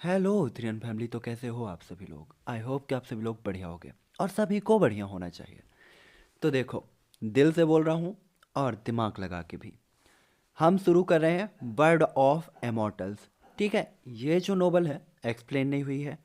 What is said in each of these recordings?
Hello थ्रियन family. तो कैसे हो आप सभी लोग? आई होप कि आप सभी लोग बढ़िया होंगे और सभी को बढ़िया होना चाहिए। तो देखो, दिल से बोल रहा हूँ और दिमाग लगा के भी। हम शुरू कर रहे हैं वर्ड ऑफ इमॉर्टल्स। ठीक है, ये जो नोवेल है एक्सप्लेन नहीं हुई है।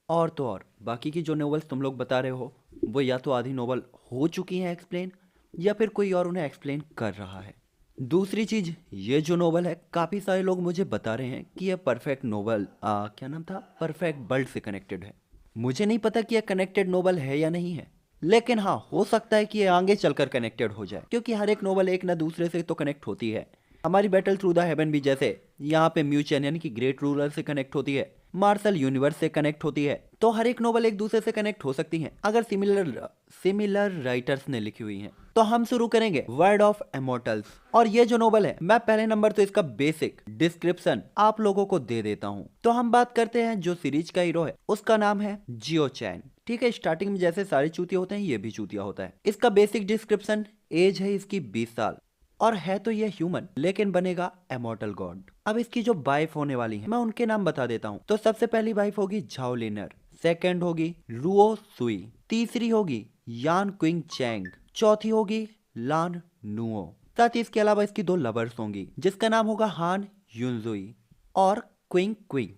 और तो और बाकी की जो नोवेल्स तुम लोग बता रहे हो वो या तो आधी नोवेल हो चुकी हैं एक्सप्लेन, या फिर कोई और उन्हें एक्सप्लेन कर रहा है। दूसरी चीज, ये जो नोवेल है काफी सारे लोग मुझे बता रहे हैं कि ये परफेक्ट नोवेल क्या नाम था, परफेक्ट वर्ल्ड से कनेक्टेड है। मुझे नहीं पता कि यह कनेक्टेड नोवेल है या नहीं है, लेकिन हाँ हो सकता है कि ये आगे चलकर कनेक्टेड हो जाए, क्योंकि हर एक नोवेल एक ना दूसरे से तो कनेक्ट होती है। हमारी बैटल थ्रू द हेवन भी जैसे यहाँ पे म्यूचेन यानी कि ग्रेट रूलर से कनेक्ट होती है, मार्शल यूनिवर्स से कनेक्ट होती है। तो हर एक नोवेल एक दूसरे से कनेक्ट हो सकती हैं अगर सिमिलर सिमिलर राइटर्स ने लिखी हुई हैं। तो हम शुरू करेंगे वर्ड ऑफ इमॉर्टल्स। और ये जो नोवेल है, मैं पहले नंबर तो इसका बेसिक डिस्क्रिप्शन आप लोगों को दे देता हूँ। तो हम बात करते हैं जो सीरीज का हीरो है उसका नाम है जियो चैन। ठीक है, स्टार्टिंग में जैसे सारे चूतिया होते हैं ये भी चूतिया होता है। इसका बेसिक डिस्क्रिप्शन, एज है इसकी 20 साल और है तो ये ह्यूमन लेकिन बनेगा इमॉर्टल गॉड। अब इसकी जो वाइफ होने वाली है मैं उनके नाम बता देता हूँ। तो सबसे पहली वाइफ होगी झाओ लिनर, सेकंड होगी रुओ सुई, तीसरी होगी यान क्विंग चैंग, चौथी होगी लान नुओ। साथ ही इसके अलावा इसकी दो लवर्स होंगी जिसका नाम होगा हान युनजुई और क्विंग क्विंग।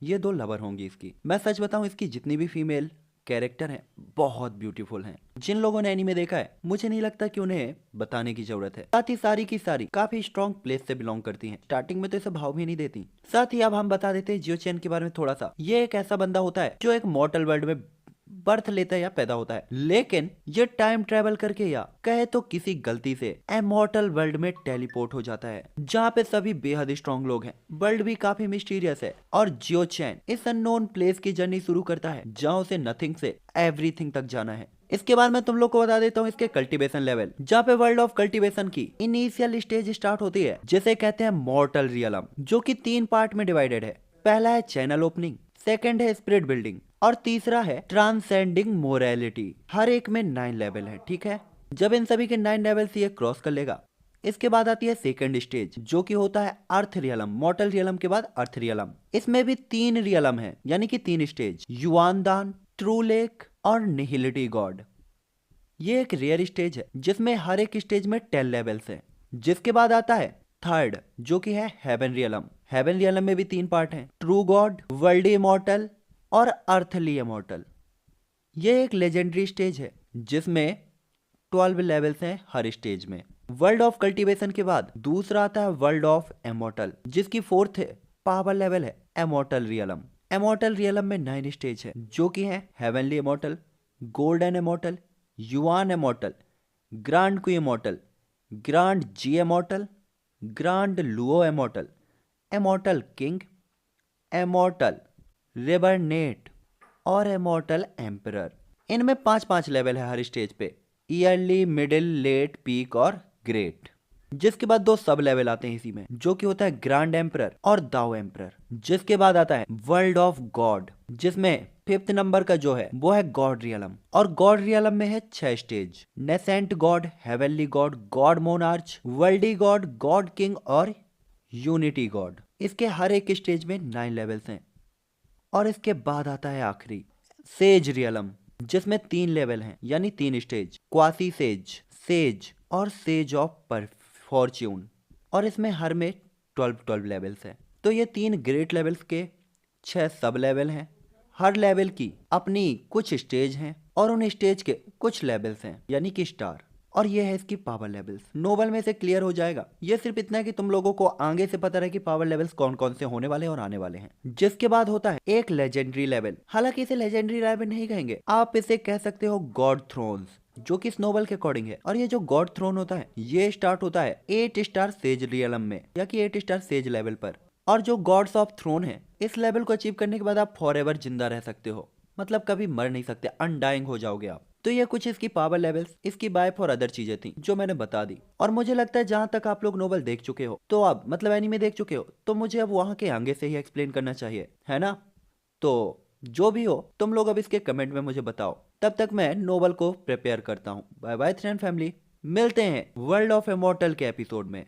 ये दो लवर होंगी इसकी। मैं सच बताऊं, इसकी जितनी भी फीमेल कैरेक्टर हैं बहुत ब्यूटीफुल हैं। जिन लोगों ने एनीमे देखा है मुझे नहीं लगता कि उन्हें बताने की जरूरत है। साथ ही सारी की सारी काफी स्ट्रॉन्ग प्लेस से बिलोंग करती हैं। स्टार्टिंग में तो इसे भाव भी नहीं देती। साथ ही अब हम बता देते हैं जियो चैन के बारे में थोड़ा सा। ये एक ऐसा बंदा होता है जो एक मॉर्टल वर्ल्ड में बर्थ लेता है या पैदा होता है, लेकिन ये टाइम ट्रेवल करके या कहे तो किसी गलती से इमॉर्टल वर्ल्ड में टेलीपोर्ट हो जाता है जहाँ पे सभी बेहद स्ट्रॉन्ग लोग हैं। वर्ल्ड भी काफी मिस्टीरियस है और जियो चैन इस अननोन प्लेस की जर्नी शुरू करता है जहाँ उसे नथिंग से एवरीथिंग तक जाना है। इसके बाद मैं तुम लोग को बता देता हूँ इसके कल्टीवेशन लेवल, जहाँ पे वर्ल्ड ऑफ कल्टीवेशन की इनिशियल स्टेज स्टार्ट होती है जिसे कहते हैं मॉर्टल रियलम, जो कि 3 पार्ट में डिवाइडेड है। पहला है चैनल ओपनिंग, सेकंड है स्पिरिट बिल्डिंग और तीसरा है ट्रांसेंडिंग मोरालिटी। हर एक में 9 लेवल है। ठीक है, जब इन सभी के 9 लेवल से ये क्रॉस कर लेगा इसके बाद आती है सेकंड स्टेज जो कि होता है अर्थ रियलम। मॉर्टल रियलम के बाद अर्थ रियलम। इसमें भी 3 रियलम है यानी कि 3 स्टेज, युआनदान, ट्रू लेक और निहिलिटी गॉड। ये एक रेयर स्टेज है जिसमें हर एक स्टेज में 10 लेवल्स हैं। जिसके बाद आता है थर्ड जो कि है हेवन रियलम। हेवन रियलम में भी 3 पार्ट हैं, ट्रू गॉड, वर्ल्ड इमॉर्टल और अर्थली इमॉर्टल। ये एक लेजेंडरी स्टेज है जिसमें 12 लेवल्स हैं हर स्टेज में। वर्ल्ड ऑफ कल्टीवेशन के बाद दूसरा आता है वर्ल्ड ऑफ इमॉर्टल जिसकी फोर्थ पावर लेवल है इमॉर्टल रियलम। इमॉर्टल रियलम में 9 स्टेज है जो कि है heavenly immortal, golden immortal, Yuan immortal, grand Q immortal, grand Ji immortal, grand Luo immortal, immortal king, immortal reborn और इमॉर्टल एम्परर। इनमें 5-5 level है हर स्टेज पे, ईयरली, मिडिल, लेट, पीक और ग्रेट। जिसके बाद 2 सब लेवल आते हैं इसी में जो कि होता है ग्रैंड एम्परर और दाओ एम्परर। जिसके बाद आता है वर्ल्ड ऑफ गॉड जिसमें 5th नंबर का जो है वो है गॉड रियलम। और गॉड रियलम में है 6 stage, nascent God, heavenly God, God monarch, worldly God, God king और यूनिटी गॉड। इसके हर एक स्टेज में 9 लेवल्स हैं। और इसके बाद आता है आखिरी सेज रियलम जिसमें 3 लेवल हैं यानी 3 स्टेज, क्वासी सेज, सेज और सेज ऑफ फॉर्च्यून। और इसमें हर में 12 लेवल्स हैं। तो ये 3 ग्रेट लेवल्स के 6 सब लेवल हैं। हर लेवल की अपनी कुछ स्टेज हैं और उन स्टेज के कुछ लेवल्स हैं यानी कि स्टार। और ये है इसकी पावर लेवल्स। नोवेल में से क्लियर हो जाएगा। ये सिर्फ इतना है कि तुम लोगों को आगे से पता रहे कि पावर लेवल्स कौन कौन से होने वाले हैं और आने वाले हैं। जिसके बाद होता है एक लेजेंडरी लेवल। हालांकि इसे लेजेंडरी लेवल नहीं कहेंगे, आप इसे कह सकते हो गॉड थ्रोन्स, जो कि इस नोवेल के अकॉर्डिंग है। और ये जो गॉड थ्रोन होता है ये स्टार्ट होता है 8 स्टार सेज रियलम में या कि 8 स्टार सेज लेवल पर। और जो गॉड्स ऑफ थ्रोन है इस लेवल को अचीव करने के बाद आप फॉरएवर जिंदा रह सकते हो, मतलब कभी मर नहीं सकते, अनडाइंग हो जाओगे आप। तो ये कुछ इसकी पावर लेवल्स, इसकी बाइफ और अदर चीजें थी जो मैंने बता दी। और मुझे लगता है जहां तक आप लोग नोवेल देख चुके हो तो अब मतलब एनीमे देख चुके हो तो मुझे अब वहां के आगे से ही एक्सप्लेन करना चाहिए, है ना? तो जो भी हो तुम लोग अब इसके कमेंट में मुझे बताओ। तब तक मैं नोवेल को प्रिपेयर करता हूँ। बाय बाय थ्रेन फैमिली, मिलते हैं वर्ल्ड ऑफ इमॉर्टल के एपिसोड में।